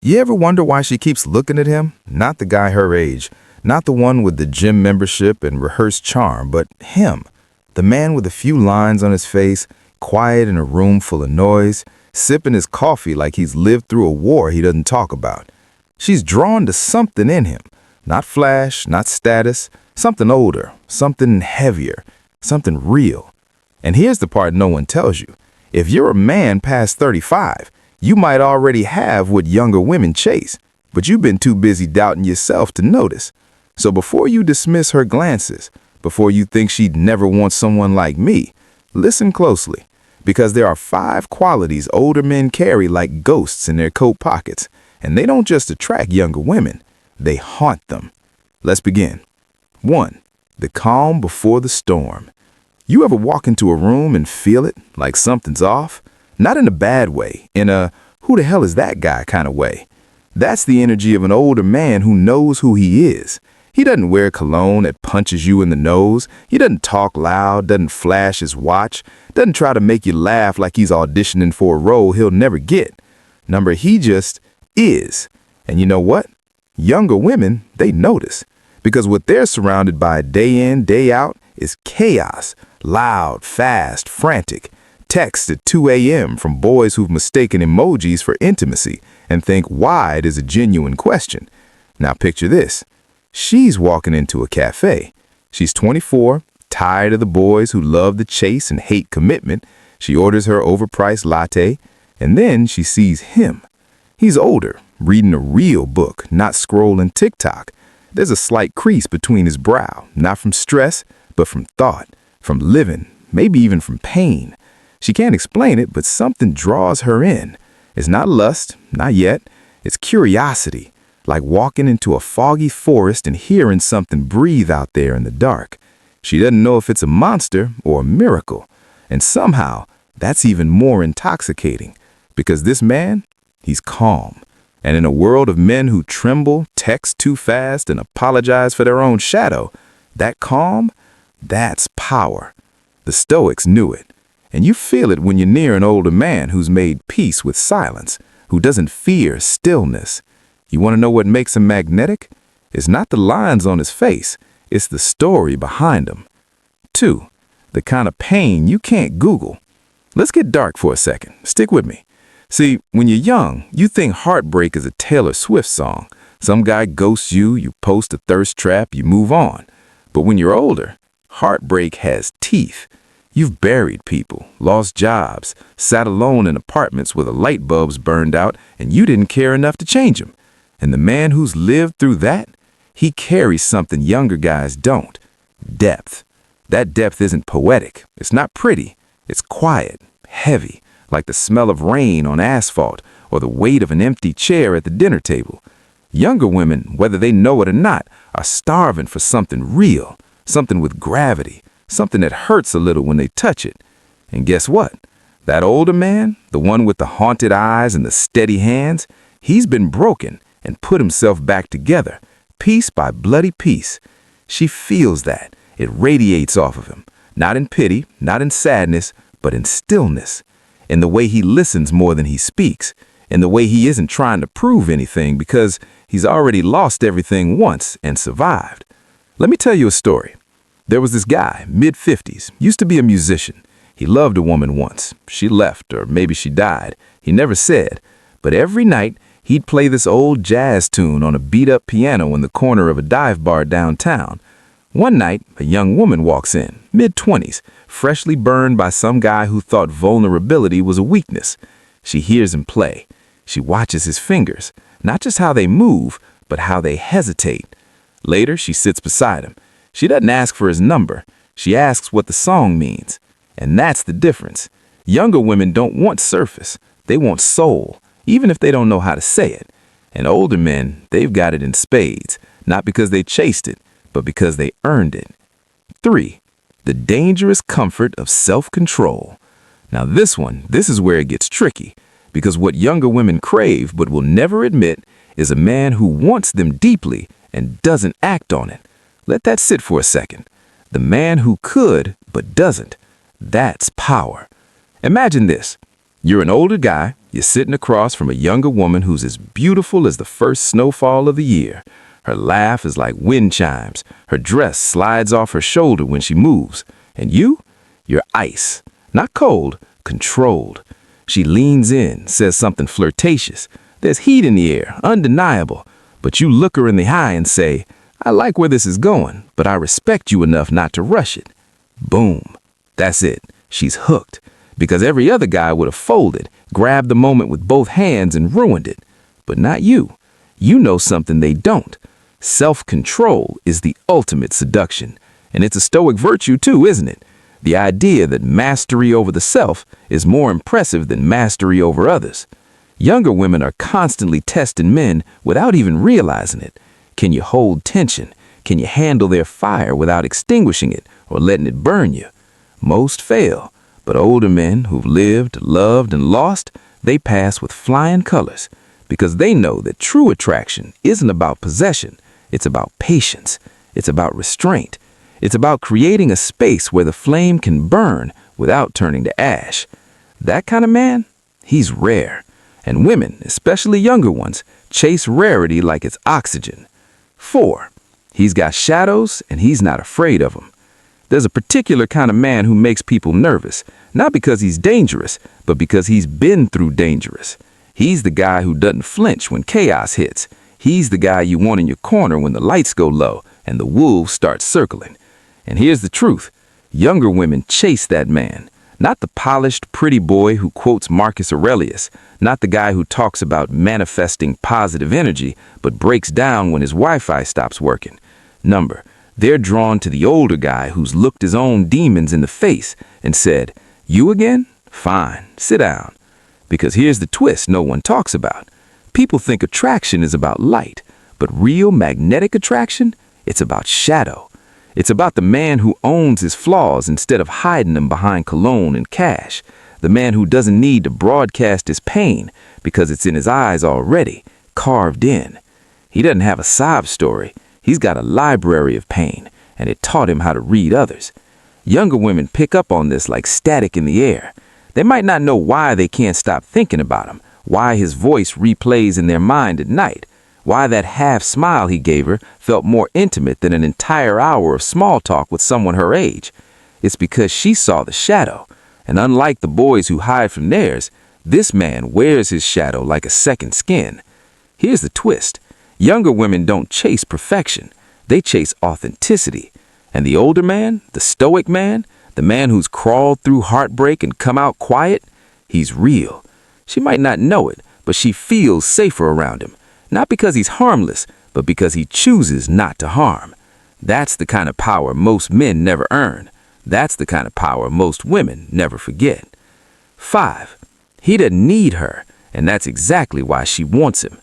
You ever wonder why she keeps looking at him? Not the guy her age, not the one with the gym membership and rehearsed charm, but him. The man with a few lines on his face, quiet in a room full of noise, sipping his coffee like he's lived through a war he doesn't talk about. She's drawn to something in him. Not flash, not status, something older, something heavier, something real. And here's the part no one tells you. If you're a man past 35, you might already have what younger women chase, but you've been too busy doubting yourself to notice. So before you dismiss her glances, before you think she'd never want someone like me, listen closely, because there are 5 qualities older men carry like ghosts in their coat pockets, and they don't just attract younger women, they haunt them. Let's begin. 1. The calm before the storm. You ever walk into a room and feel it, like something's off? Not in a bad way, in a who the hell is that guy kind of way. That's the energy of an older man who knows who he is. He doesn't wear cologne that punches you in the nose. He doesn't talk loud, doesn't flash his watch, doesn't try to make you laugh like he's auditioning for a role he'll never get. He just is. And you know what? Younger women, they notice. Because what they're surrounded by day in, day out is chaos. Loud, fast, frantic. Texts at 2 a.m. from boys who've mistaken emojis for intimacy and think wide is a genuine question. Now picture this. She's walking into a cafe. She's 24, tired of the boys who love the chase and hate commitment. She orders her overpriced latte, and then she sees him. He's older, reading a real book, not scrolling TikTok. There's a slight crease between his brow, not from stress, but from thought, from living, maybe even from pain. She can't explain it, but something draws her in. It's not lust, not yet. It's curiosity, like walking into a foggy forest and hearing something breathe out there in the dark. She doesn't know if it's a monster or a miracle. And somehow, that's even more intoxicating, because this man, he's calm. And in a world of men who tremble, text too fast, and apologize for their own shadow, that calm, that's power. The Stoics knew it. And you feel it when you're near an older man who's made peace with silence, who doesn't fear stillness. You want to know what makes him magnetic? It's not the lines on his face, it's the story behind him. 2. The kind of pain you can't Google. Let's get dark for a second. Stick with me. See, when you're young, you think heartbreak is a Taylor Swift song. Some guy ghosts you, you post a thirst trap, you move on. But when you're older, heartbreak has teeth. You've buried people, lost jobs, sat alone in apartments where the light bulbs burned out and you didn't care enough to change them. And the man who's lived through that, he carries something younger guys don't. Depth. That depth isn't poetic. It's not pretty. It's quiet, heavy, like the smell of rain on asphalt or the weight of an empty chair at the dinner table. Younger women, whether they know it or not, are starving for something real, something with gravity. Something that hurts a little when they touch it. And guess what? That older man, the one with the haunted eyes and the steady hands, he's been broken and put himself back together, piece by bloody piece. She feels that. It radiates off of him, not in pity, not in sadness, but in stillness, in the way he listens more than he speaks, in the way he isn't trying to prove anything because he's already lost everything once and survived. Let me tell you a story. There was this guy, mid-50s, used to be a musician. He loved a woman once. She left, or maybe she died. He never said. But every night, he'd play this old jazz tune on a beat-up piano in the corner of a dive bar downtown. One night, a young woman walks in, mid-20s, freshly burned by some guy who thought vulnerability was a weakness. She hears him play. She watches his fingers, not just how they move, but how they hesitate. Later, she sits beside him. She doesn't ask for his number. She asks what the song means. And that's the difference. Younger women don't want surface. They want soul, even if they don't know how to say it. And older men, they've got it in spades, not because they chased it, but because they earned it. 3. The dangerous comfort of self-control. Now this is where it gets tricky, because what younger women crave but will never admit is a man who wants them deeply and doesn't act on it. Let that sit for a second. The man who could, but doesn't. That's power. Imagine this. You're an older guy, you're sitting across from a younger woman who's as beautiful as the first snowfall of the year. Her laugh is like wind chimes. Her dress slides off her shoulder when she moves. And you're ice. Not cold, controlled. She leans in, says something flirtatious. There's heat in the air, undeniable. But you look her in the eye and say, I like where this is going, but I respect you enough not to rush it. Boom. That's it. She's hooked. Because every other guy would have folded, grabbed the moment with both hands and ruined it. But not you. You know something they don't. Self-control is the ultimate seduction. And it's a Stoic virtue too, isn't it? The idea that mastery over the self is more impressive than mastery over others. Younger women are constantly testing men without even realizing it. Can you hold tension? Can you handle their fire without extinguishing it or letting it burn you? Most fail, but older men who've lived, loved, and lost, they pass with flying colors because they know that true attraction isn't about possession. It's about patience. It's about restraint. It's about creating a space where the flame can burn without turning to ash. That kind of man, he's rare. And women, especially younger ones, chase rarity like it's oxygen. 4, he's got shadows and he's not afraid of them. There's a particular kind of man who makes people nervous, not because he's dangerous, but because he's been through dangerous. He's the guy who doesn't flinch when chaos hits. He's the guy you want in your corner when the lights go low and the wolves start circling. And here's the truth. Younger women chase that man. Not the polished, pretty boy who quotes Marcus Aurelius. Not the guy who talks about manifesting positive energy, but breaks down when his Wi-Fi stops working. They're drawn to the older guy who's looked his own demons in the face and said, "You again? Fine, sit down." Because here's the twist no one talks about. People think attraction is about light, but real magnetic attraction, it's about shadow. It's about the man who owns his flaws instead of hiding them behind cologne and cash. The man who doesn't need to broadcast his pain because it's in his eyes already, carved in. He doesn't have a sob story. He's got a library of pain, and it taught him how to read others. Younger women pick up on this like static in the air. They might not know why they can't stop thinking about him, why his voice replays in their mind at night, why that half smile he gave her felt more intimate than an entire hour of small talk with someone her age. It's because she saw the shadow, and unlike the boys who hide from theirs, this man wears his shadow like a second skin. Here's the twist. Younger women don't chase perfection. They chase authenticity. And the older man, the stoic man, the man who's crawled through heartbreak and come out quiet, he's real. She might not know it, but she feels safer around him. Not because he's harmless, but because he chooses not to harm. That's the kind of power most men never earn. That's the kind of power most women never forget. 5, he doesn't need her, and that's exactly why she wants him.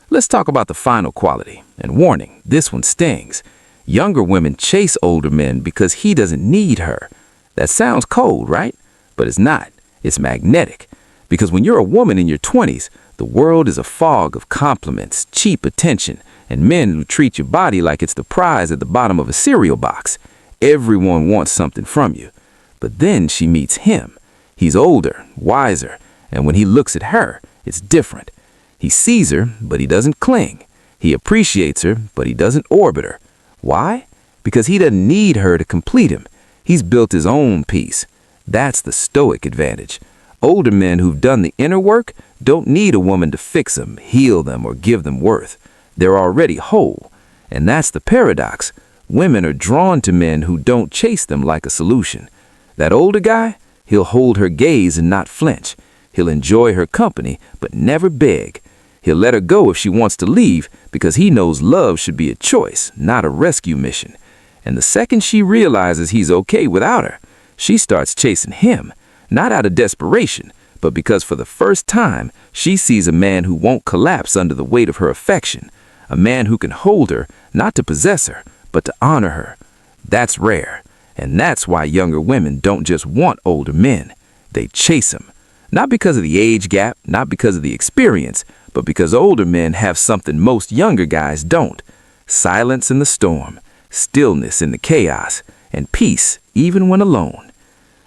Let's talk about the final quality. And warning, this one stings. Younger women chase older men because he doesn't need her. That sounds cold, right? But it's not. It's magnetic. Because when you're a woman in your 20s, the world is a fog of compliments, cheap attention, and men who treat your body like it's the prize at the bottom of a cereal box. Everyone wants something from you. But then she meets him. He's older, wiser, and when he looks at her, it's different. He sees her, but he doesn't cling. He appreciates her, but he doesn't orbit her. Why? Because he doesn't need her to complete him. He's built his own peace. That's the Stoic advantage. Older men who've done the inner work don't need a woman to fix them, heal them, or give them worth. They're already whole. And that's the paradox. Women are drawn to men who don't chase them like a solution. That older guy, he'll hold her gaze and not flinch. He'll enjoy her company, but never beg. He'll let her go if she wants to leave because he knows love should be a choice, not a rescue mission. And the second she realizes he's okay without her, she starts chasing him, not out of desperation, but because for the first time, she sees a man who won't collapse under the weight of her affection, a man who can hold her, not to possess her, but to honor her. That's rare, and that's why younger women don't just want older men. They chase them. Not because of the age gap, not because of the experience, but because older men have something most younger guys don't. Silence in the storm, stillness in the chaos, and peace even when alone.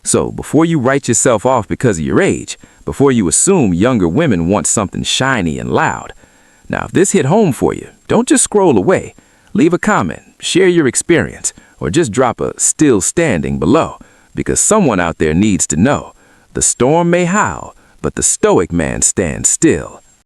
So before you write yourself off because of your age, before you assume younger women want something shiny and loud. Now, if this hit home for you, don't just scroll away. Leave a comment, share your experience, or just drop a "still standing" below, because someone out there needs to know. The storm may howl, but the Stoic man stands still.